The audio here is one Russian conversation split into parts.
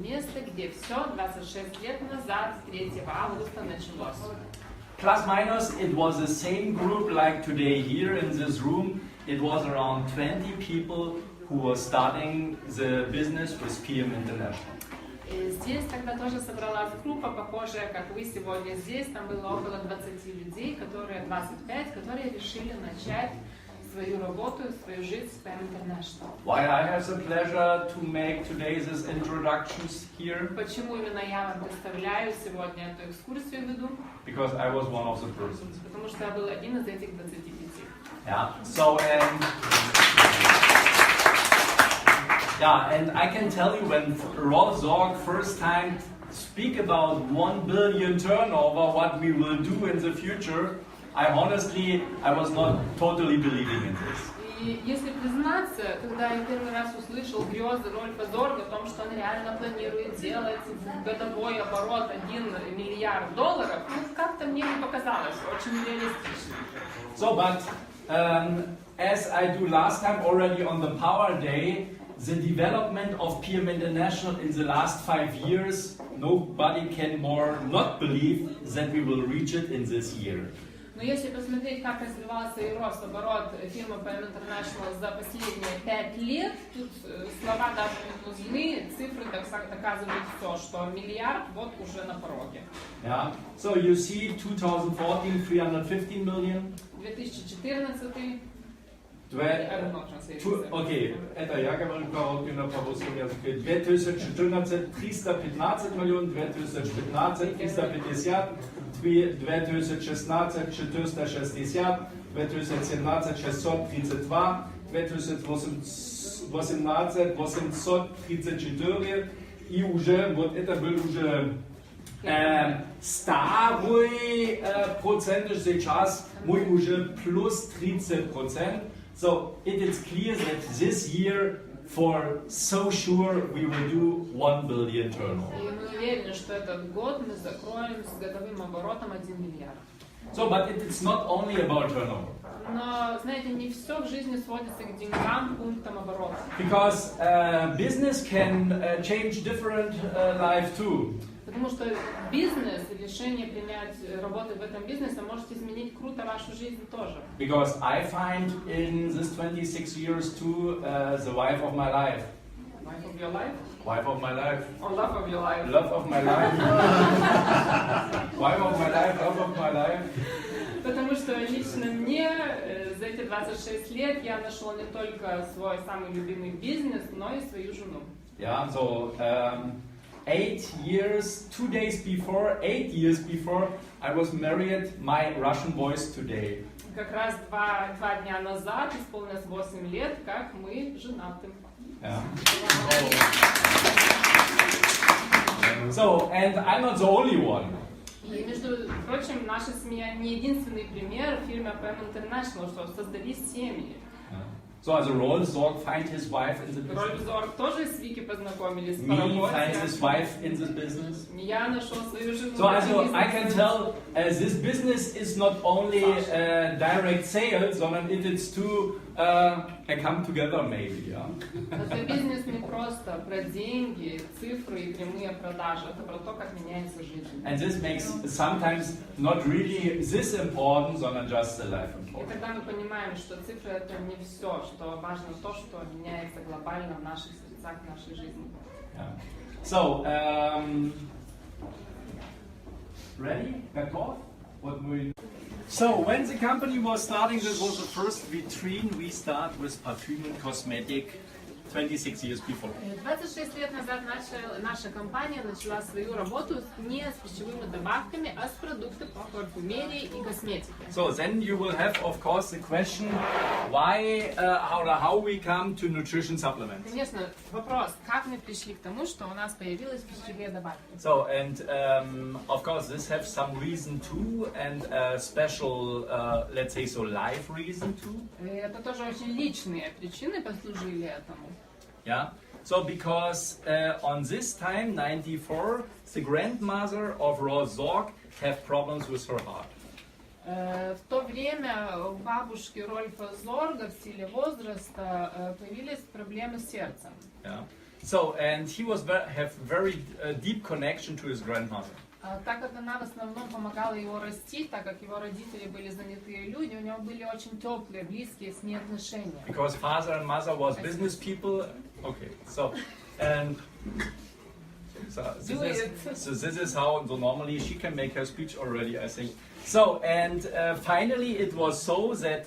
место, где все 26 лет назад, 3 августа, началось. Plus minus, it was the same group like today here in this room. It was around 20 people who were starting the business with PM International. Здесь тогда тоже собралась группа, похожая, как вы сегодня здесь. Там было около 20 людей, 25, которые решили начать свою работу, свою жизнь с PM International. Why I have the pleasure to make today these introductions here? Почему именно я вам представляю сегодня эту экскурсию веду? Because I was one of the persons. Потому что я был один из этих 25. Yeah. So and I can tell you when Rolf Zorg first time speak about 1 billion turnover, what we will do in the future, I was not totally believing in this. И если признаться, когда я первый раз услышал грезы Рольфа Зорга о том, что он реально планирует делать годовой оборот $1 миллиард, как-то мне не показалось очень реалистично. So, but as I do last time already on the Power Day, the development of PM International in the last 5 years, nobody can more not believe that we will reach it in this year. Но если посмотреть, как развивался и рос оборот фирмы PM International за последние 5 лет, тут слова даже не нужны, цифры доказывают все, что миллиард вот уже на пороге. Yeah. So you see 2014, 315 million. 2014. Окей, это я говорю короткий на по-русскому языке. 2014 315 миллион, 2015 350, 2016 460, 2017 632, 2018 834 и уже, вот это был уже старый процент, сейчас мы уже плюс 30%. So it is clear that this year, for so sure, we will do 1 billion turnover. И мы уверены, что этот год мы закроем с годовым оборотом 1 миллиард. So, but it's not only about turnover. Но, знаете, не все в жизни сводится к деньгам, пунктам оборота. Because business can change different life too. Потому что бизнес, решение принять работать в этом бизнесе может изменить круто вашу жизнь тоже. Because I find in this 26 years too the wife of my life. Wife of your life? Wife of my life. Or love of your life? Love of my life. Wife of my life, love of my life. Потому что лично мне за эти 26 лет я нашел не только свой самый любимый бизнес, но и свою жену. Yeah, so 8 years, 2 days before, 8 years before, I was married, my Russian boys today. Как раз два дня назад исполнилось 8 лет, как мы женаты. Yeah. So, and I'm not the only one. И, между прочим, наша семья не единственный пример в фирме PM International, что создались семьи. So, also Rolf Zorg find his wife in the business. Рольф Зорг тоже с Вики познакомились. Me find his wife in this business. Я нашел свою жену. So, also I can tell this business is not only direct sales, sondern it is to come together maybe. Yeah? Это бизнес не просто про деньги, цифры и прямые продажи. Это про то, как меняется жизнь. And this makes sometimes not really this important, sondern just the life И important. тогда мы понимаем, что цифры это не все, что важно то, что меняется глобально в наших сердцах, в нашей жизни. Yeah. So, ready? Back off? What we... So, when the company was starting, this was the first vitrine we start with perfume and cosmetic 26 years before. 26 лет назад наша компания начала свою работу не с пищевыми добавками, а с продуктами по парфюмерии и косметике. So then you will have, of course, the question, why, how we come to nutrition supplements. Конечно, вопрос, как мы пришли к тому, что у нас появились пищевые добавки. So, and of course, this has some reason too, and a special, let's say so, life reason too. Это тоже очень личные причины послужили этому. Yeah. So because on this time, 94, the grandmother of Rolf Zorg have problems with her heart. В то время у бабушки Рольфа Зорга в силе возраста появились проблемы с сердцем. Yeah. So, and he was have very deep connection to his grandmother. Так как она в основном помогала его расти, так как его родители были занятые люди, у него были очень теплые, близкие с ней отношения. Because father and mother was business people. Okay, so and so this is how. So normally she can make her speech already, I think. So and finally it was so that.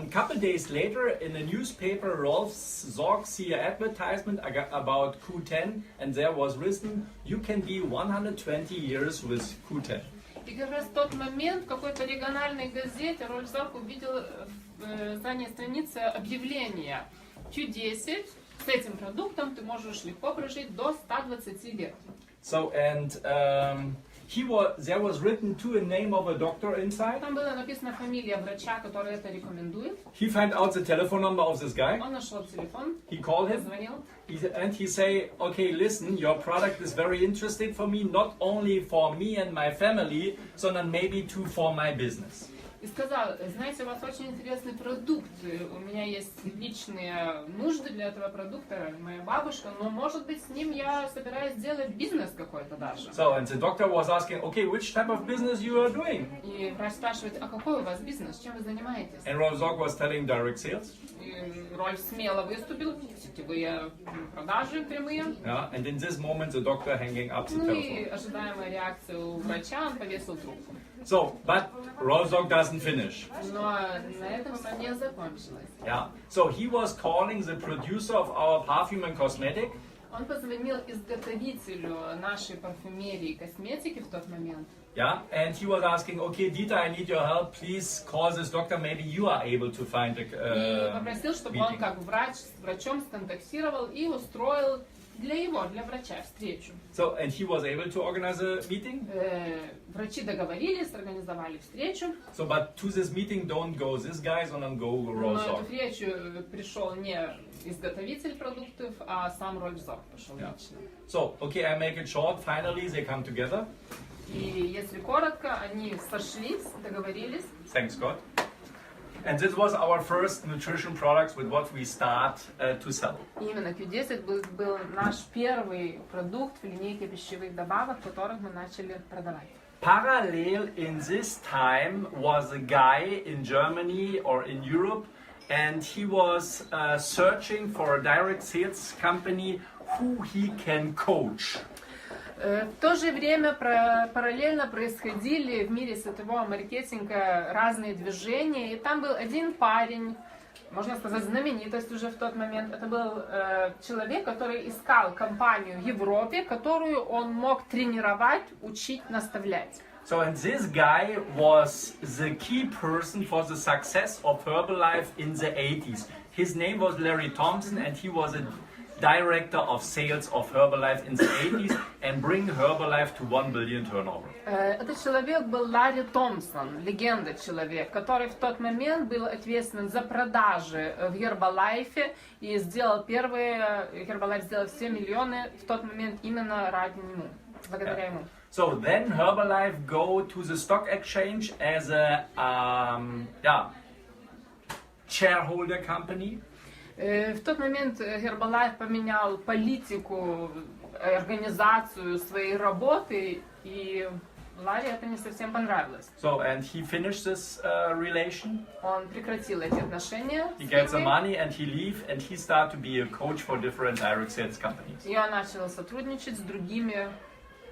Couple days later, in a newspaper, Rolf Sorg see an advertisement about Q10, and there was written, "You can be 120 years with Q10." И как раз в тот момент в какой-то региональной газете Рольф Зорг увидел в задней странице объявление Q10. С этим продуктом ты можешь легко прожить до 120 лет. So and there was written to a name of a doctor inside. Там была написана фамилия врача, который это рекомендует. He found out the telephone number of this guy. Он нашел телефон. He called him. Позвонил. And he say, "Okay, listen, your product is very interesting for me, not only for me and my family, sondern maybe too for my business." И сказал, знаете, у вас очень интересный продукт, у меня есть личные нужды для этого продукта, моя бабушка, но может быть с ним я собираюсь сделать бизнес какой-то даже. So, and the doctor was asking, okay, which type of business you are doing? И врач спрашивает, а какой у вас бизнес, чем вы занимаетесь? And Rolf Sorg was telling direct sales. И Рольф смело выступил, сетевые продажи прямые. Yeah, and in this moment the doctor hanging up the Ну и telephone. ожидаемая реакция у врача, он повесил трубку. So, but Rolf Sorg doesn't finish. Но на этом все не закончилось. Yeah. So he was calling the producer of our perfume and cosmetic. Он позвонил изготовителю нашей парфюмерии и косметики в тот момент. Yeah, and he was asking, okay, Dieter, I need your help. Please call this doctor. Maybe you are able to find И a попросил, чтобы он как врач с врачом сконтактировал и устроил для врача встречу. So, and he was able to organize a meeting. Врачи договорились, организовали встречу. So, but to this meeting don't go this guy, sondern go Но Rolf на эту Sorg. встречу пришел не изготовитель продуктов, а сам Рольф Зорг пошел Yeah. лично. So, okay, I make it short. Finally, they come together. И если коротко, они сошлись, договорились. Thanks God. And this was our first nutrition products with what we start to sell. И именно Q10 был наш первый продукт в линейке пищевых добавок, которых мы начали продавать. Parallel in this time was a guy in Germany or in Europe, and he was searching for a direct sales company who he can coach. В то же время параллельно происходили в мире сетевого маркетинга разные движения, и там был один парень, можно сказать, знаменитость уже в тот момент. Это был человек, который искал компанию в Европе, которую он мог тренировать, учить, наставлять. So, and this guy was the key person for the success of Herbalife in the 80s. His name was Larry Thompson, and he was a director of sales of Herbalife in the 80s and bring Herbalife to 1 billion turnover. Этот человек был Ларри Томпсон, легенда человек, который в тот момент был ответственен за продажи в Herbalife и сделал Herbalife сделал все миллионы в тот момент именно ради него, благодаря ему. So then Herbalife go to the stock exchange as a shareholder company. В тот момент Herbalife поменял политику, организацию своей работы, и Ларри это не совсем понравилось. So, and he finished this relation. Он прекратил эти отношения. He gets the money and he leave and he start to be a coach for different direct sales companies. И он начал сотрудничать с другими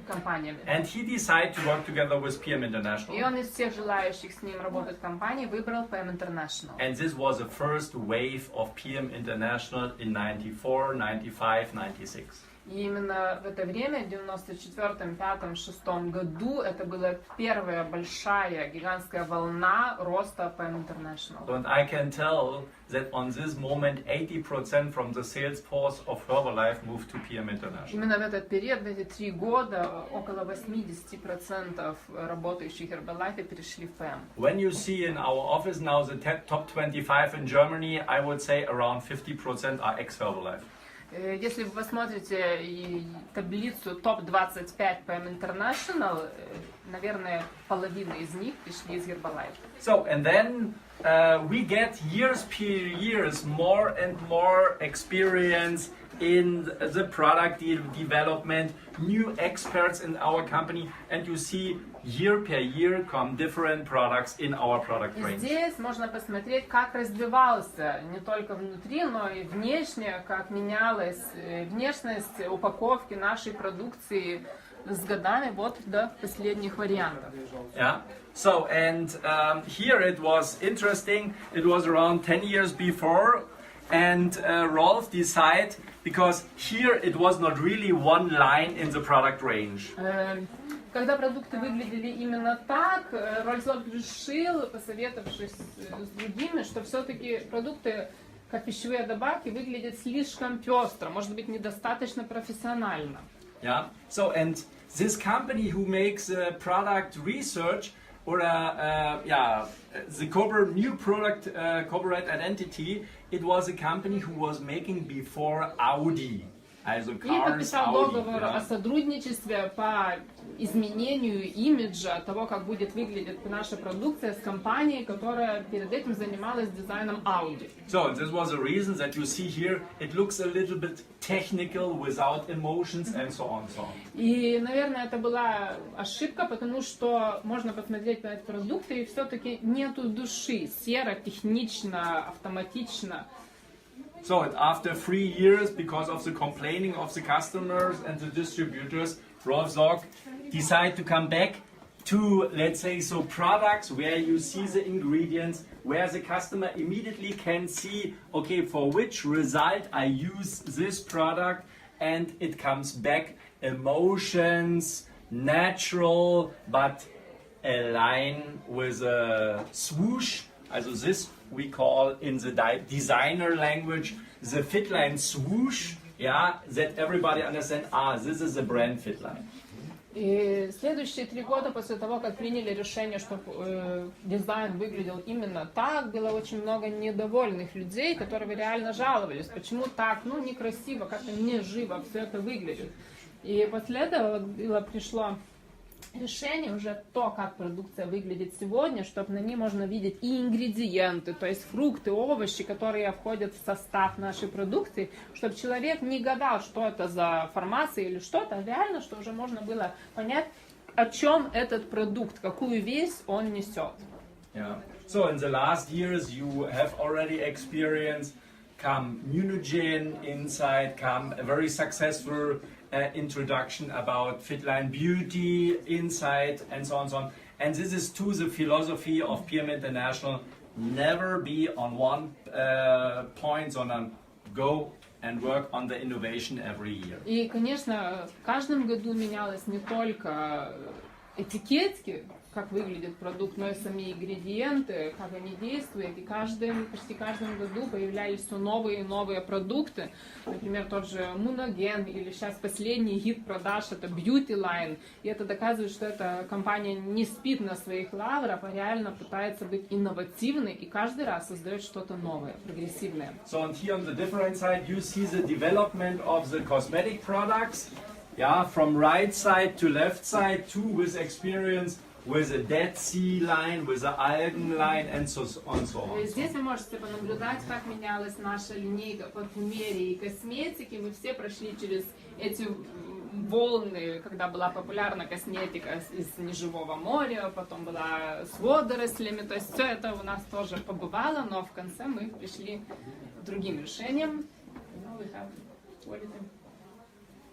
компаниями. And he decided to work together with PM International. И он из всех желающих с ним работать в компании выбрал PM International. And this was the first wave of PM International in 94, 95, 96. И именно в это время, в 94-м, 5-м, 6-м году, это была первая большая, гигантская волна роста PM International. And I can tell that on this moment 80% from the sales force of Herbalife moved to PM International. Именно в этот период, в эти 3 года, около 80% работающих в Herbalife перешли в PM. When you see in our office now the top 25 in Germany, I would say around 50% are ex-Herbalife. Если вы посмотрите таблицу топ-25 PM International, наверное, половина из них пришли из Herbalife. So, and then we get years per years more and more experience in the product development, new experts in our company, and you see year per year come different products in our product И range. здесь можно посмотреть, как развивался не только внутри, но и внешне, как менялась внешность упаковки нашей продукции с годами, вот до последних вариантов. Yeah. So, and here it was interesting. It was around 10 years before, and Rolf decided, because here it was not really one line in the product range. Когда продукты выглядели именно так, Рольф решил, посоветовавшись с другими, что все-таки продукты, как пищевые добавки, выглядят слишком пестро, может быть, недостаточно профессионально. Yeah. So, and this company who makes product research or the new product corporate identity, it was a company who was making before Audi. Also И cars, подписал Audi, договор yeah. о сотрудничестве по изменению имиджа того, как будет выглядеть наша продукция с компанией, которая перед этим занималась дизайном Audi. So this was a reason that you see here. It looks a little bit technical, without emotions, and so on, so on. И, наверное, это была ошибка, потому что можно посмотреть на эти продукты, и все-таки нету души, серо, технично, автоматично. So and after 3 years, because of the complaining of the customers and the distributors, Rolf Sorg decided to come back to, let's say, so products where you see the ingredients, where the customer immediately can see, okay, for which result I use this product, and it comes back emotions, natural, but align with a swoosh. Also this we call in the designer language the fit line swoosh, yeah, that everybody understands, this is a brand fit line. И следующие 3 года после того, как приняли решение, что дизайн выглядел именно так, было очень много недовольных людей, которые реально жаловались, почему так, некрасиво, как-то не живо все это выглядит. И после этого пришло решение уже то, как продукция выглядит сегодня, чтобы на ней можно видеть и ингредиенты, то есть фрукты, овощи, которые входят в состав нашей продукции, чтобы человек не гадал, что это за формация или что-то, а реально, что уже можно было понять, о чем этот продукт, какую вещь он несет. Yeah. So in the last years you have already experienced come Immunogen inside, come a very successful introduction about Fitline Beauty inside, and so on and so on. And this is to the philosophy of PM International: never be on one point, sondern go and work on the innovation every year. И, конечно, в каждом году менялось не только этикетки, как выглядит продукт, но и сами ингредиенты, как они действуют. И почти каждом году появлялись все новые и новые продукты. Например, тот же Муноген, или сейчас последний хит продаж, это Beauty Line. И это доказывает, что эта компания не спит на своих лаврах, а реально пытается быть инновативной и каждый раз создает что-то новое, прогрессивное. So and here on the different side you see the development of the cosmetic products. Yeah, from right side to left side, too, with experience with a Dead Sea line, with the Algen line, and so on. Здесь вы можете понаблюдать, как менялась наша линейка парфюмерии и косметики. Мы все прошли через эти волны, когда была популярна косметика из неживого моря, потом была с водорослями. То есть все это у нас тоже побывало, но в конце мы пришли к другим решениям.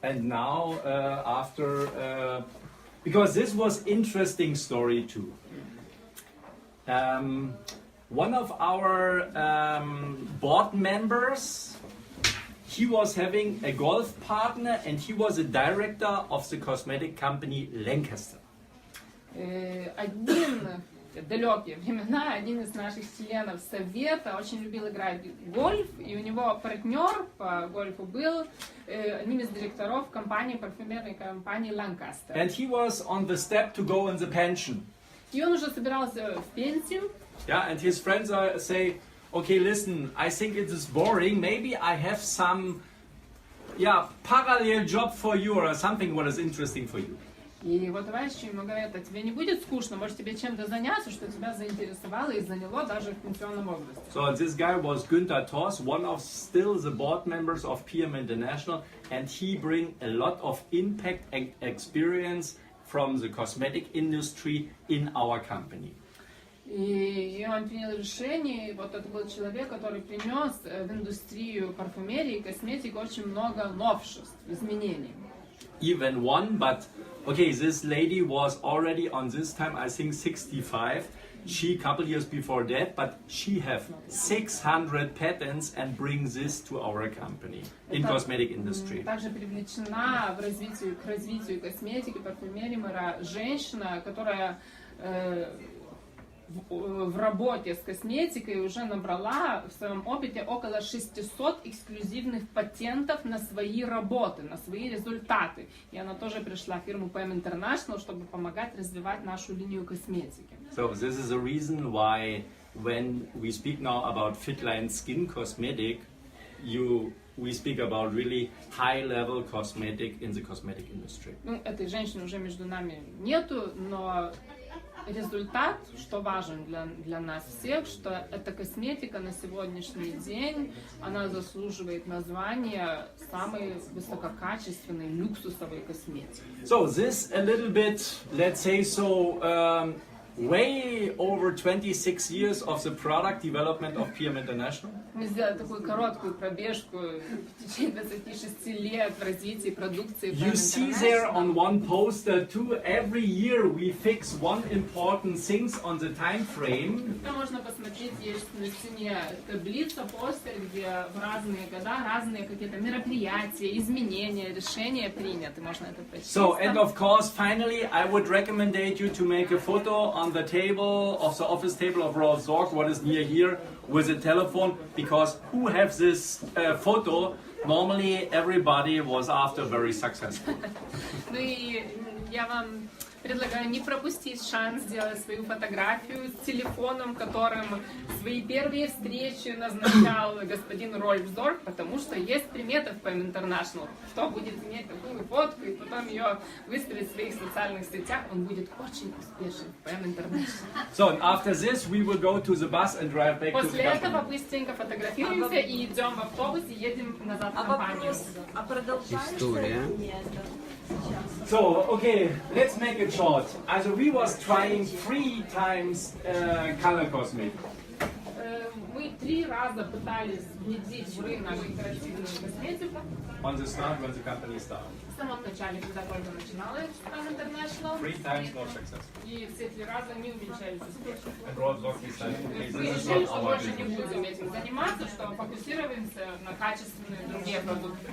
And now, because this was interesting story too. One of our board members, he was having a golf partner, and he was a director of the cosmetic company Lancaster. В далекие времена один из наших членов совета очень любил играть в гольф, и у него партнер по гольфу был одним из директоров компании, парфюмерной компании Lancaster. And he was on the step to go in the pension. И он уже собирался в пенсию. Yeah, and his friends say, okay, listen, I think it is boring. Maybe I have some, parallel job for you or something what is interesting for you. И вот товарищи ему говорят, а тебе не будет скучно, может тебе чем-то заняться, что тебя заинтересовало и заняло даже в пенсионном возрасте. So this guy was Günther Toss, one of still the board members of PM International, and he bring a lot of impact and experience from the cosmetic industry in our company. И он принял решение, и вот это был человек, который принес в индустрию парфюмерии и косметики очень много новшеств, изменений. Even one, but okay, this lady was already on this time, I think 65. She couple years before that, but she have 600 patents and brings this to our company in cosmetic industry. Также привлечена к развитию косметики, парфюмерии женщина, которая в работе с косметикой уже набрала в своем опыте около 600 эксклюзивных патентов на свои работы, на свои результаты. И она тоже пришла в фирму PM International, чтобы помогать развивать нашу линию косметики. So this is the reason why when we speak now about Fitline skin cosmetic, we speak about really high-level cosmetic in the cosmetic industry. Ну, этой женщины уже между нами нету, но результат, что важен для нас всех, что эта косметика на сегодняшний день, она заслуживает названия самой высококачественной люксусовой косметики. So this a little bit, let's say so, way over 26 years of the product development of PM International. Мы сделали такую короткую пробежку в течение 26 лет в развитии продукции PM You see there on one poster too, every year we fix one important things on the time frame. Что можно посмотреть, есть на стене таблица, постер, где в разные года разные какие-то мероприятия, изменения, решения приняты. Можно это прочесть. So, and of course, finally, I would recommend you to make a photo on the table of the office table of Rolf Zorg, what is near here, with a telephone, because who have this photo? Normally, everybody was after very successful. Ну и я вам предлагаю не пропустить шанс сделать свою фотографию с телефоном, которым свои первые встречи назначал господин Рольф Зорг, потому что есть примета в PM International. Кто будет иметь такую фотку и потом ее выставить в своих социальных сетях, он будет очень успешен в PM International. So, and after this, we will go to the bus and drive back to the После этого company. быстренько фотографируемся и идем в автобус и едем назад в компанию. История. So, okay, let's make it short. Also, we was trying 3 times color cosmetic. Мы 3 раза пытались внедрить в рынок декоративную косметику. On the start, when the company started. В самом начале, когда только начиналась PM International. 3 times more successful. И все 3 раза не увенчались успехом. And Rolf Zorg decided, okay, Мы this is решили, not что our больше не business. будем этим заниматься, что фокусируемся на качественные другие продукты.